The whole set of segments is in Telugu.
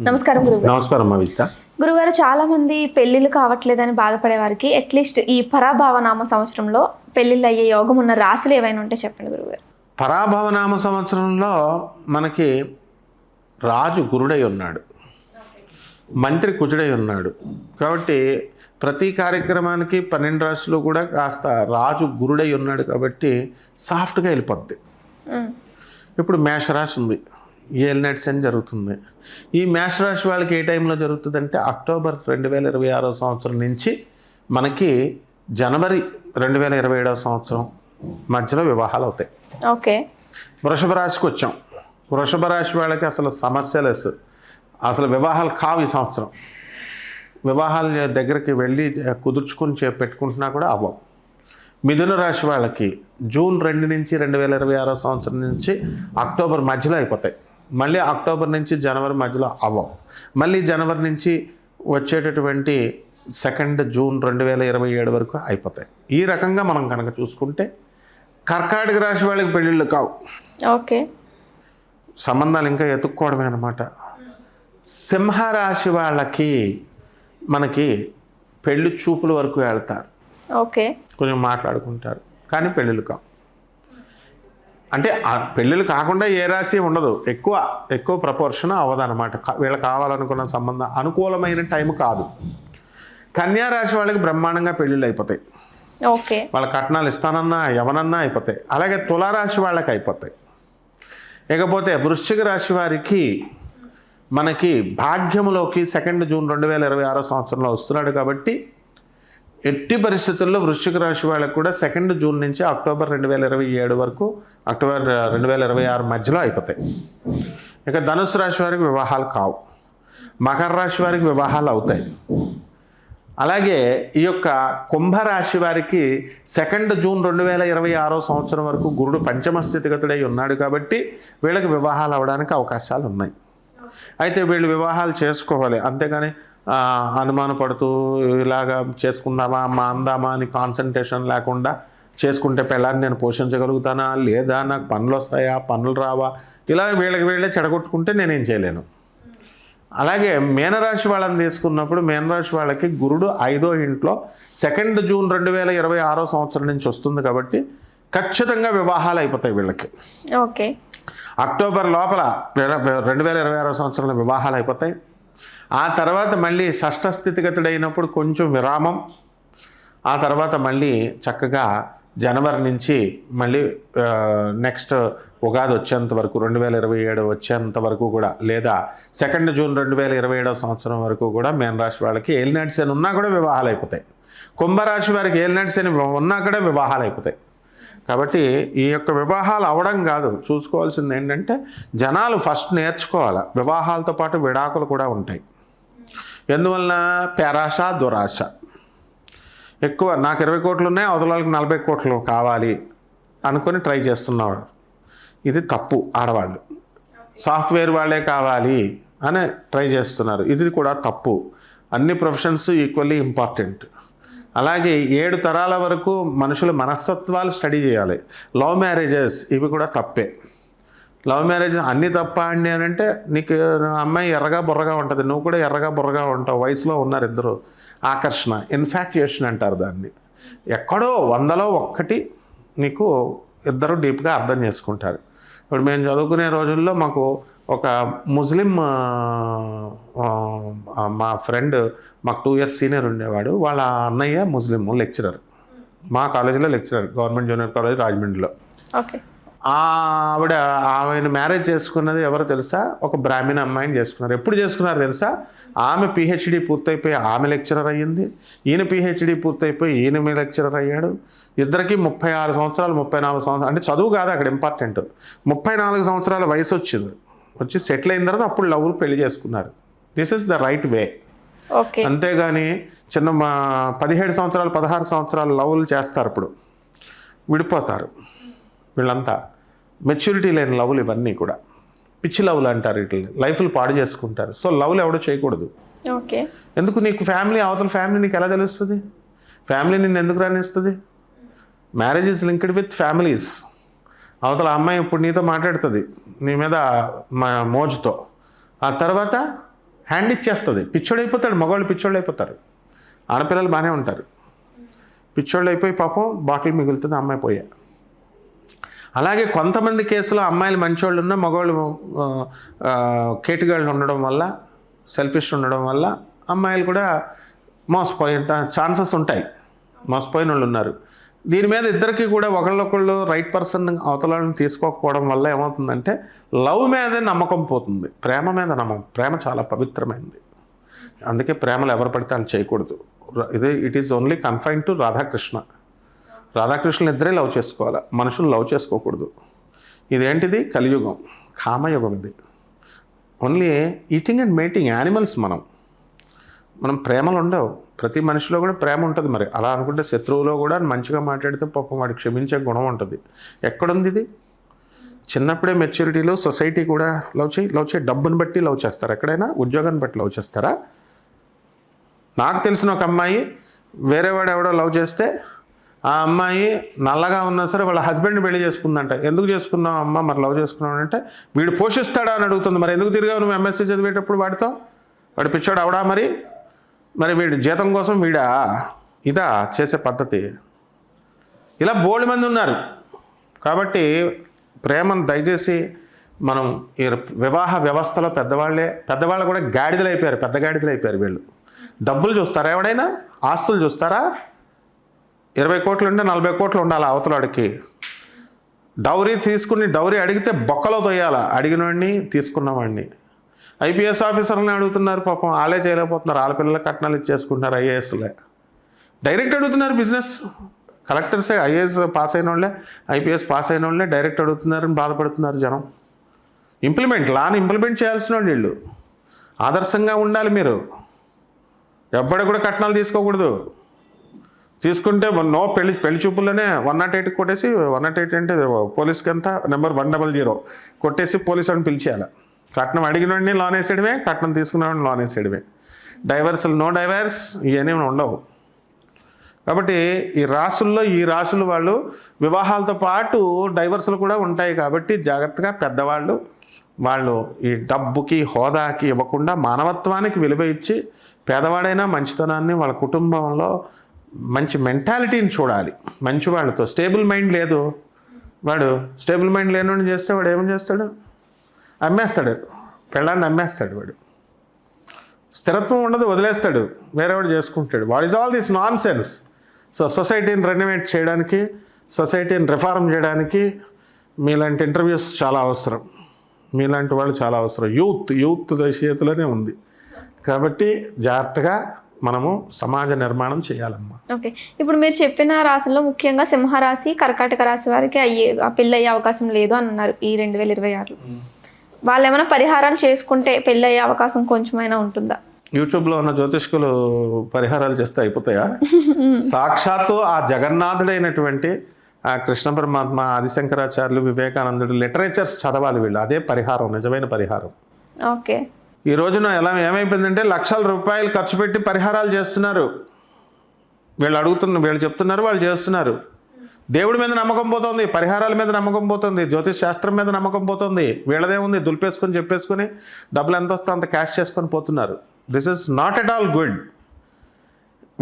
నమస్కారం గురుగారు. నమస్కారం అవిష్ట. గురుగారు, చాలా మంది పెళ్లిళ్ళు కావట్లేదని బాధపడే వారికి అట్లీస్ట్ ఈ పరాభవనామ సంవత్సరంలో పెళ్లిళ్ళు అయ్యే యోగం ఉన్న రాశులు ఏవైనా ఉంటే చెప్పండి గురుగారు. పరాభవనామ సంవత్సరంలో మనకి రాజు గురుడై ఉన్నాడు, మంత్రి కుజుడై ఉన్నాడు. కాబట్టి ప్రతి కార్యక్రమానికి 12 రాశులు కూడా కాస్త రాజు గురుడై ఉన్నాడు కాబట్టి సాఫ్ట్గా వెళ్ళిపోద్ది. ఇప్పుడు మేషరాశి ఉంది, ఏలినాటి శని జరుగుతుంది. ఈ మేషరాశి వాళ్ళకి ఏ టైంలో జరుగుతుందంటే అక్టోబర్ 2026 సంవత్సరం నుంచి మనకి జనవరి 2027 సంవత్సరం మధ్యలో వివాహాలు అవుతాయి. ఓకే. వృషభ రాశికి వచ్చాం. వృషభ రాశి వాళ్ళకి అసలు సమస్యలేసు, అసలు వివాహాలు కావు ఈ సంవత్సరం. వివాహాల దగ్గరికి వెళ్ళి కుదుర్చుకొని పెట్టుకుంటున్నా కూడా అవ్వవు. మిథున రాశి వాళ్ళకి జూన్ 2 నుంచి 2026 సంవత్సరం నుంచి అక్టోబర్ మధ్యలో అయిపోతాయి. మళ్ళీ అక్టోబర్ నుంచి జనవరి మధ్యలో అవ్వవు. మళ్ళీ జనవరి నుంచి వచ్చేటటువంటి 2 జూన్ 2027 వరకు అయిపోతాయి. ఈ రకంగా మనం కనుక చూసుకుంటే కర్కాటక రాశి వాళ్ళకి పెళ్ళిళ్ళు కావు. ఓకే. సంబంధాలు ఇంకా ఎత్తుక్కోవడమే అన్నమాట. సింహరాశి వాళ్ళకి మనకి పెళ్లి చూపుల వరకు వెళ్తారు. ఓకే. కొంచెం మాట్లాడుకుంటారు కానీ పెళ్ళిళ్ళు కావు. అంటే పెళ్ళిళ్ళు కాకుండా ఏ రాశి ఉండదు, ఎక్కువ ప్రపోర్షన్ అవ్వదన్నమాట. వీళ్ళకి కావాలనుకున్న సంబంధం అనుకూలమైన టైం కాదు. కన్యా రాశి వాళ్ళకి బ్రహ్మాండంగా పెళ్ళిళ్ళు అయిపోతాయి. ఓకే. వాళ్ళ కట్నాలు ఇస్తానన్నా ఎవనన్నా అయిపోతాయి. అలాగే తులారాశి వాళ్ళకి అయిపోతాయి. ఇకపోతే వృశ్చిక రాశి వారికి మనకి భాగ్యములోకి 2 జూన్ 2026 సంవత్సరంలో వస్తున్నాడు కాబట్టి ఎట్టి పరిస్థితుల్లో వృశ్చిక రాశి వాళ్ళకు కూడా 2 జూన్ నుంచి అక్టోబర్ 2027 వరకు, అక్టోబర్ 2026 మధ్యలో అయిపోతాయి. ఇక ధనుసు రాశి వారికి వివాహాలు కావు. మకర రాశి వారికి వివాహాలు అవుతాయి. అలాగే ఈ యొక్క కుంభరాశి వారికి 2 జూన్ 2026 సంవత్సరం వరకు గురుడు పంచమ స్థితిగతుడై ఉన్నాడు కాబట్టి వీళ్ళకి వివాహాలు అవ్వడానికి అవకాశాలు ఉన్నాయి. అయితే వీళ్ళు వివాహాలు చేసుకోవాలి, అంతేగాని అనుమానపడుతూ ఇలాగా చేసుకుందామా మా అందామా అని కాన్సన్ట్రేషన్ లేకుండా చేసుకుంటే పిల్లాన్ని నేను పోషించగలుగుతానా లేదా, నాకు పనులు వస్తాయా పనులు రావా, ఇలా వీళ్ళే చెడగొట్టుకుంటే నేనేం చేయలేను. అలాగే మీనరాశి వాళ్ళని తీసుకున్నప్పుడు మీనరాశి వాళ్ళకి గురుడు 5వ ఇంట్లో 2 జూన్ 2026 సంవత్సరం నుంచి వస్తుంది కాబట్టి ఖచ్చితంగా వివాహాలు అయిపోతాయి వీళ్ళకి. ఓకే. అక్టోబర్ లోపల 2026 సంవత్సరంలో వివాహాలు అయిపోతాయి. ఆ తర్వాత మళ్ళీ షష్ఠ స్థితిగతుడైనప్పుడు కొంచెం విరామం. ఆ తర్వాత మళ్ళీ చక్కగా జనవరి నుంచి మళ్ళీ నెక్స్ట్ ఉగాది వచ్చేంత వరకు 2027 వచ్చేంత వరకు కూడా, లేదా 2 జూన్ 2027 సంవత్సరం వరకు కూడా మీనరాశి వాళ్ళకి ఏలినాటి శని ఉన్నా కూడా వివాహాలు అయిపోతాయి. కుంభరాశి వారికి ఏలినాటి శని ఉన్నా కూడా వివాహాలు అయిపోతాయి. కాబట్టి ఈ యొక్క వివాహాలు అవడం కాదు, చూసుకోవాల్సింది ఏంటంటే జనాలు ఫస్ట్ నేర్చుకోవాలి. వివాహాలతో పాటు విడాకులు కూడా ఉంటాయి. ఎందువలన పేరాశ దురాశ ఎక్కువ. నాకు 20 కోట్లు ఉన్నాయి, అవతల వాళ్ళకి 40 కోట్లు కావాలి అనుకొని ట్రై చేస్తున్నవాడు, ఇది తప్పు. ఆడవాళ్ళు సాఫ్ట్వేర్ వాళ్ళే కావాలి అని ట్రై చేస్తున్నారు, ఇది కూడా తప్పు. అన్ని ప్రొఫెషన్స్ ఈక్వల్లీ ఇంపార్టెంట్. అలాగే 7 తరాల వరకు మనుషుల మనస్తత్వాలు స్టడీ చేయాలి. లవ్ మ్యారేజెస్ ఇవి కూడా తప్పే. లవ్ మ్యారేజ్ అన్నీ తప్ప అండి అని అంటే, నీకు అమ్మాయి ఎర్రగా బుర్రగా ఉంటుంది, నువ్వు కూడా ఎర్రగా బుర్రగా ఉంటావు, వయసులో ఉన్నారు ఇద్దరు, ఆకర్షణ ఇన్ఫాక్చుయేషన్ అంటారు దాన్ని. ఎక్కడో 100లో 1 నీకు ఇద్దరు డీప్గా అర్థం చేసుకుంటారు. ఇప్పుడు మేము చదువుకునే రోజుల్లో మాకు ఒక ముస్లిం మా ఫ్రెండ్ మాకు 2 years సీనియర్ ఉండేవాడు. వాళ్ళ అన్నయ్య ముస్లిం లెక్చరర్, మా కాలేజీలో లెక్చరర్, గవర్నమెంట్ జూనియర్ కాలేజ్ రాజమండ్రిలో. ఓకే. ఆమెను మ్యారేజ్ చేసుకున్నది ఎవరో తెలుసా? ఒక బ్రాహ్మణ అమ్మాయిని చేసుకున్నారు. ఎప్పుడు చేసుకున్నారు తెలుసా? ఆమె PhD పూర్తయిపోయి ఆమె లెక్చరర్ అయ్యింది, ఈయన PhD పూర్తయిపోయి ఈయన లెక్చరర్ అయ్యాడు. ఇద్దరికి 36 సంవత్సరాలు 34 సంవత్సరాలు, అంటే చదువు కాదు అక్కడ ఇంపార్టెంట్, 34 సంవత్సరాల వయసు వచ్చింది. వచ్చి సెటిల్ అయిన తర్వాత అప్పుడు లవ్లు పెళ్లి చేసుకున్నారు. This is the right way. Okay. అంతేగాని 17 సంవత్సరాలు 16 సంవత్సరాలు లవ్లు చేస్తారు, ఇప్పుడు విడిపోతారు. వీళ్ళంతా మెచ్యూరిటీ లేని లవ్లు, ఇవన్నీ కూడా పిచ్చి లవ్లు అంటారు. వీటిని లైఫ్లు పాడు చేసుకుంటారు. సో లవ్లు ఎవడో చేయకూడదు. ఓకే. ఎందుకు? నీకు ఫ్యామిలీ, అవతల ఫ్యామిలీ నీకు ఎలా తెలుస్తుంది? ఫ్యామిలీ నిన్ను ఎందుకు రానిస్తుంది? Marriage is linked with families. అవతల అమ్మాయి ఇప్పుడు నీతో మాట్లాడుతుంది నీ మీద మోజుతో, ఆ తర్వాత హ్యాండ్ ఇచ్చేస్తుంది, పిచ్చోడు అయిపోతాడు. మగవాళ్ళు పిచ్చోళ్ళు అయిపోతారు, ఆడపిల్లలు బాగానే ఉంటారు. పిచ్చోళ్ళు అయిపోయి పాపం బాటిల్ మిగులుతుంది, అమ్మాయి పోయా. అలాగే కొంతమంది కేసులో అమ్మాయిలు మంచోళ్ళు ఉన్నా మగవాళ్ళు కేటుగాళ్ళు ఉండడం వల్ల, సెల్ఫిష్ ఉండడం వల్ల అమ్మాయిలు కూడా మోసపోయే ఛాన్సెస్ ఉంటాయి. మోసపోయిన వాళ్ళు ఉన్నారు. దీని మీద ఇద్దరికి కూడా ఒకళ్ళొకళ్ళు రైట్ పర్సన్ అవతలని తీసుకోకపోవడం వల్ల ఏమవుతుందంటే లవ్ మీద నమ్మకం పోతుంది, ప్రేమ మీద నమ్మకం. ప్రేమ చాలా పవిత్రమైనది, అందుకే ప్రేమలు ఎవరు పడితే వాళ్ళు చేయకూడదు. It is only confine to Radhakrishna. రాధాకృష్ణులు ఇద్దరే లవ్ చేసుకోవాలి, మనుషులు లవ్ చేసుకోకూడదు. ఇదేంటిది? కలియుగం, కామయుగం. ఇది only eating and mating. Animals మనం ప్రేమలు ఉండవు. ప్రతి మనిషిలో కూడా ప్రేమ ఉంటుంది. మరి అలా అనుకుంటే శత్రువులో కూడా మంచిగా మాట్లాడితే పాపం వాడికి క్షమించే గుణం ఉంటుంది. ఎక్కడుంది ఇది? చిన్నప్పుడే మెచ్యూరిటీలో సొసైటీ కూడా లవ్ చేయి. డబ్బుని బట్టి లవ్ చేస్తారు, ఎక్కడైనా ఉద్యోగాన్ని బట్టి లవ్ చేస్తారా? నాకు తెలిసిన ఒక అమ్మాయి వేరేవాడు ఎవడో లవ్ చేస్తే ఆ అమ్మాయి నల్లగా ఉన్నా సరే వాళ్ళ హస్బెండ్ని పెళ్లి చేసుకుందంట. ఎందుకు చేసుకున్నావు అమ్మ, మరి లవ్ చేసుకున్నావు అంటే వీడు పోషిస్తాడా అని అడుగుతుంది. మరి ఎందుకు తిరిగావు నువ్వు ఎంఎస్సీ చదివేటప్పుడు వాడితో? వాడు పిచ్చాడు అవడా? మరి వీడు జీతం కోసం వీడా? ఇదా చేసే పద్ధతి? ఇలా బోల్డ్ మంది ఉన్నారు. కాబట్టి ప్రేమను దయచేసి మనం ఈ వివాహ వ్యవస్థలో పెద్దవాళ్ళు కూడా గాడిదలు అయిపోయారు, పెద్ద గాడిదలు అయిపోయారు. వీళ్ళు డబ్బులు చూస్తారా? ఎవడైనా ఆస్తులు చూస్తారా? 20 కోట్లు ఉంటే 40 కోట్లు ఉండాలి అవతలాడికి. డౌరీ అడిగితే బొక్కలో తొయ్యాలా అడిగినవాడిని, తీసుకున్నవాడిని. ఐపీఎస్ ఆఫీసర్లని అడుగుతున్నారు, పాపం వాళ్ళే చేయలేకపోతున్నారు. వాళ్ళ పిల్లలకు కట్నాలు ఇచ్చేసుకుంటున్నారు. ఐఏఎస్లే డైరెక్ట్ అడుగుతున్నారు. బిజినెస్ కలెక్టర్సే ఐఏఎస్ పాస్ అయిన వాళ్ళే, ఐపీఎస్ పాస్ అయిన వాళ్ళే డైరెక్ట్ అడుగుతున్నారని బాధపడుతున్నారు జనం. లాని ఇంప్లిమెంట్ చేయాల్సిన వాళ్ళు వీళ్ళు. ఆదర్శంగా ఉండాలి మీరు. ఎవ్వడ కూడా కట్నాలు తీసుకోకూడదు. తీసుకుంటే పెళ్లి చూపుల్లోనే 108 కొట్టేసి, 108 అంటే పోలీస్కి అంతా నెంబర్ 100 కొట్టేసి పోలీసు వాడిని పిలిచేయాలి. కట్నం అడిగినోడిని లోన్ వేసేయడమే, కట్నం తీసుకున్నవాడిని లోన్ వేసేయడమే. నో డైవర్స్ ఇవన్నీ ఉండవు. కాబట్టి ఈ రాసులు వాళ్ళు వివాహాలతో పాటు డైవర్సులు కూడా ఉంటాయి. కాబట్టి జాగ్రత్తగా పెద్దవాళ్ళు వాళ్ళు ఈ డబ్బుకి హోదాకి ఇవ్వకుండా మానవత్వానికి విలువ ఇచ్చి, పేదవాడైనా మంచితనాన్ని వాళ్ళ కుటుంబంలో మంచి మెంటాలిటీని చూడాలి. మంచి వాళ్ళతో స్టేబుల్ మైండ్ లేదు. వాడు స్టేబుల్ మైండ్ లేనివాడిని చేస్తే వాడు ఏమని చేస్తాడు? అమ్మేస్తాడు, పెళ్ళాన్ని అమ్మేస్తాడు. వాడు స్థిరత్వం ఉండదు, వదిలేస్తాడు, వేరేవాడు చేసుకుంటాడు. What is all this non sense? So సొసైటీని రెనోవేట్ చేయడానికి, సొసైటీని రిఫార్మ్ చేయడానికి మీలాంటి ఇంటర్వ్యూస్ చాలా అవసరం. మీలాంటి వాళ్ళు చాలా అవసరం. యూత్ చేతిలోనే ఉంది. కాబట్టి జాగ్రత్తగా మనము సమాజ నిర్మాణం చేయాలమ్మా. ఓకే, ఇప్పుడు మీరు చెప్పిన రాశుల్లో ముఖ్యంగా సింహరాశి, కర్కాటక రాశి వారికి పెళ్ళి అయ్యే అవకాశం లేదు అని అన్నారు ఈ 2026లో. వాళ్ళు ఏమైనా పరిహారాలు చేసుకుంటే పెళ్ళి అయ్యే అవకాశం కొంచెమైనా ఉంటుందా? యూట్యూబ్లో ఉన్న జ్యోతిష్కులు పరిహారాలు చేస్తే అయిపోతాయా? సాక్షాత్తు ఆ జగన్నాథుడైనటువంటి ఆ కృష్ణ పరమాత్మ, ఆదిశంకరాచార్యులు, వివేకానందుడు లిటరేచర్స్ చదవాలి వీళ్ళు. అదే పరిహారం, నిజమైన పరిహారం. ఓకే, ఈ రోజున ఏమైపోయిందంటే లక్షల రూపాయలు ఖర్చు పెట్టి పరిహారాలు చేస్తున్నారు. వీళ్ళు చెప్తున్నారు, వాళ్ళు చేస్తున్నారు. దేవుడి మీద నమ్మకం పోతుంది, పరిహారాల మీద నమ్మకం పోతుంది, జ్యోతిష్ శాస్త్రం మీద నమ్మకం పోతుంది. వీళ్ళదే ఉంది, దులిపేసుకొని చెప్పేసుకొని డబ్బులు ఎంత వస్తే అంత క్యాష్ చేసుకొని పోతున్నారు. This is not at all good.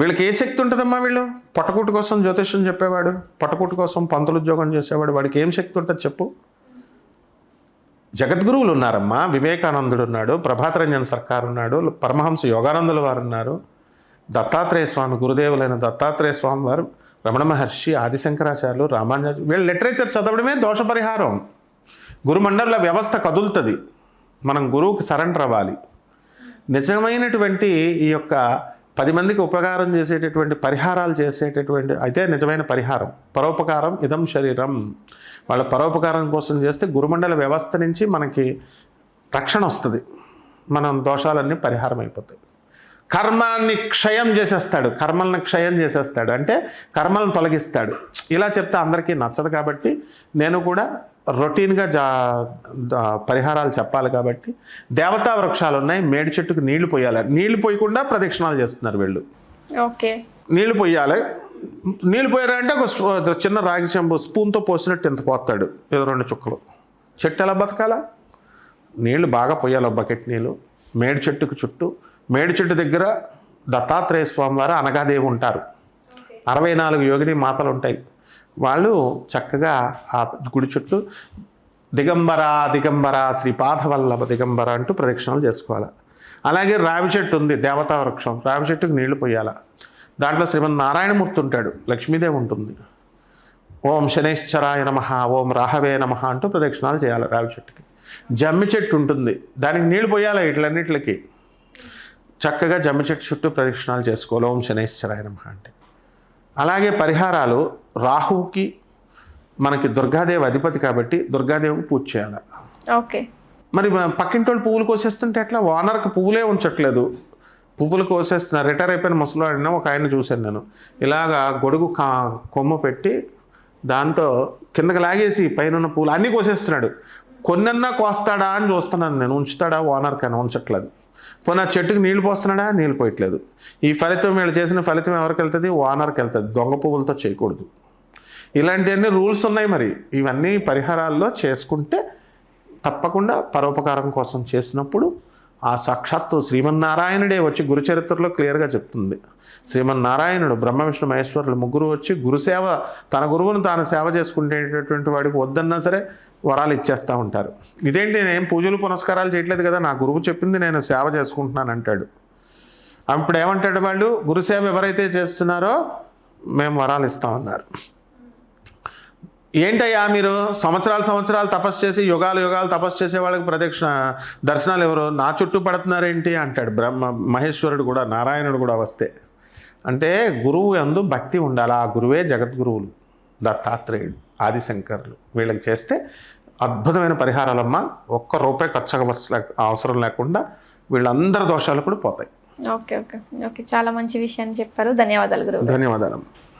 వీళ్ళకి ఏ శక్తి ఉంటుందమ్మా? వీళ్ళు పొట్టకూటి కోసం జ్యోతిష్యం చెప్పేవాడు, పొట్టకూటి కోసం పంతులు ఉద్యోగం చేసేవాడు, వాడికి ఏం శక్తి ఉంటుంది చెప్పు? జగద్గురువులు ఉన్నారమ్మా. వివేకానందుడు ఉన్నాడు, ప్రభాతరంజన్ సర్కార్ ఉన్నాడు, పరమహంస యోగానందుల వారు ఉన్నారు, దత్తాత్రేయ స్వామి, గురుదేవులైన దత్తాత్రేయ స్వామి వారు, రమణ మహర్షి, ఆదిశంకరాచార్యులు, రామానుజాచార్యులు. వీళ్ళు లిటరేచర్ చదవడమే దోష పరిహారం. గురుమండల వ్యవస్థ కదులుతుంది. మనం గురువుకి సరెండర్ అవ్వాలి. నిజమైనటువంటి ఈ యొక్క 10 మందికి ఉపకారం చేసేటటువంటి పరిహారాలు చేసేటటువంటి అయితే నిజమైన పరిహారం. పరోపకారం ఇదం శరీరం. వాళ్ళ పరోపకారం కోసం చేస్తే గురుమండల వ్యవస్థ నుంచి మనకి రక్షణ వస్తుంది. మనం దోషాలన్నీ పరిహారం అయిపోతాయి. కర్మాన్ని క్షయం చేసేస్తాడు. అంటే కర్మలను తొలగిస్తాడు. ఇలా చెప్తే అందరికీ నచ్చదు. కాబట్టి నేను కూడా రొటీన్గా పరిహారాలు చెప్పాలి. కాబట్టి దేవతా వృక్షాలు ఉన్నాయి, మేడి చెట్టుకు నీళ్లు పోయాలి. నీళ్లు పోయకుండా ప్రదక్షిణాలు చేస్తున్నారు వీళ్ళు. ఓకే, నీళ్లు పోయాలి. నీళ్ళు పోయారంటే ఒక చిన్న రాగి చెంబు స్పూన్తో పోసినట్టు ఎంత పోతాడు, ఏదో 2 చుక్కలు. చెట్టు ఎలా బతకాలా? నీళ్లు బాగా పోయాలి, బకెట్ నీళ్ళు. మేడి చెట్టుకు చుట్టూ, మేడి చెట్టు దగ్గర దత్తాత్రేయ స్వామి వారు అనగాదేవి ఉంటారు. 64 యోగిని మాతలు ఉంటాయి. వాళ్ళు చక్కగా ఆ గుడి చుట్టూ దిగంబర దిగంబర శ్రీపాదవల్లభ దిగంబర అంటూ ప్రదక్షిణలు చేసుకోవాలి. అలాగే రావి చెట్టు ఉంది, దేవతా వృక్షం. రావి చెట్టుకు నీళ్లు పోయాల. దాంట్లో శ్రీమన్నారాయణమూర్తి ఉంటాడు, లక్ష్మీదేవి ఉంటుంది. ఓం శనేశ్వరాయ నమః, ఓం రాహవే నమః అంటూ ప్రదక్షిణాలు చేయాలి రావి చెట్టుకి. జమ్మి చెట్టు ఉంటుంది, దానికి నీళ్లు పోయాలి. ఇట్లన్నిటికి చక్కగా జమ్మి చెట్టు చుట్టూ ప్రదక్షిణాలు చేసుకోవాలి ఓం శనేశ్వరాయ నమః అంటే. అలాగే పరిహారాలు, రాహువుకి మనకి దుర్గాదేవి అధిపతి కాబట్టి దుర్గాదేవికి పూజ చేయాలి. ఓకే. మరి పక్కింటోళ్ళు పువ్వులు కోసేస్తుంటే ఎట్లా? ఓనర్కి పువ్వులే ఉంచట్లేదు, పువ్వులు కోసేస్తున్నారు. రిటైర్ అయిపోయిన ముసలాడిన ఒక ఆయన చూశాను నేను. ఇలాగా గొడుగు కొమ్మ పెట్టి దాంతో కిందకి లాగేసి పైన పువ్వులు అన్నీ కోసేస్తున్నాడు. కొన్నన్నా కోస్తాడా అని చూస్తున్నాను నేను. ఉంచుతాడా ఓనర్కి అని? ఉంచట్లేదు. పోనీ ఆ చెట్టుకి నీళ్ళు పోస్తున్నాడా? నీళ్ళు పోయట్లేదు. ఈ ఫలితం వీళ్ళు చేసిన ఫలితం ఎవరికి వెళ్తుంది? ఓనర్కి వెళ్తుంది. దొంగ పువ్వులతో చేయకూడదు. ఇలాంటివన్నీ రూల్స్ ఉన్నాయి. మరి ఇవన్నీ పరిహారాల్లో చేసుకుంటే తప్పకుండా పరోపకారం కోసం చేసినప్పుడు ఆ సాక్షాత్తు శ్రీమన్నారాయణుడే వచ్చి గురుచరిత్రలో క్లియర్గా చెప్తుంది. శ్రీమన్నారాయణుడు, బ్రహ్మ విష్ణు మహేశ్వరులు ముగ్గురు వచ్చి గురుసేవ, తన గురువును తాను సేవ చేసుకునేటటువంటి వాడికి వద్దన్నా సరే వరాలు ఇచ్చేస్తూ ఉంటారు. ఇదేంటి, నేనేం పూజలు పునస్కారాలు చేయట్లేదు కదా, నా గురువు చెప్పింది నేను సేవ చేసుకుంటున్నాను అంటాడు. అప్పుడు ఏమంటాడు వాళ్ళు? గురుసేవ ఎవరైతే చేస్తున్నారో మేము వరాలు ఇస్తామన్నారు. ఏంటయ్యా మీరు సంవత్సరాలు తపస్సు చేసి యుగాలు తపస్సు చేసే వాళ్ళకి దర్శనాలు ఎవరు? నా చుట్టూ పడుతున్నారేంటి అంటాడు మహేశ్వరుడు కూడా, నారాయణుడు కూడా వస్తే. అంటే గురువు యందు భక్తి ఉండాలి. ఆ గురువే జగద్గురువులు, దత్తాత్రేయుడు, ఆదిశంకరులు. వీళ్ళకి చేస్తే అద్భుతమైన పరిహారాలమ్మా. ₹1 ఖర్చు అవసరం లేకుండా వీళ్ళందరి దోషాలు కూడా పోతాయి. ఓకే. చాలా మంచి విషయాన్ని చెప్పారు. ధన్యవాదాలు గురువు. ధన్యవాదాలమ్మా.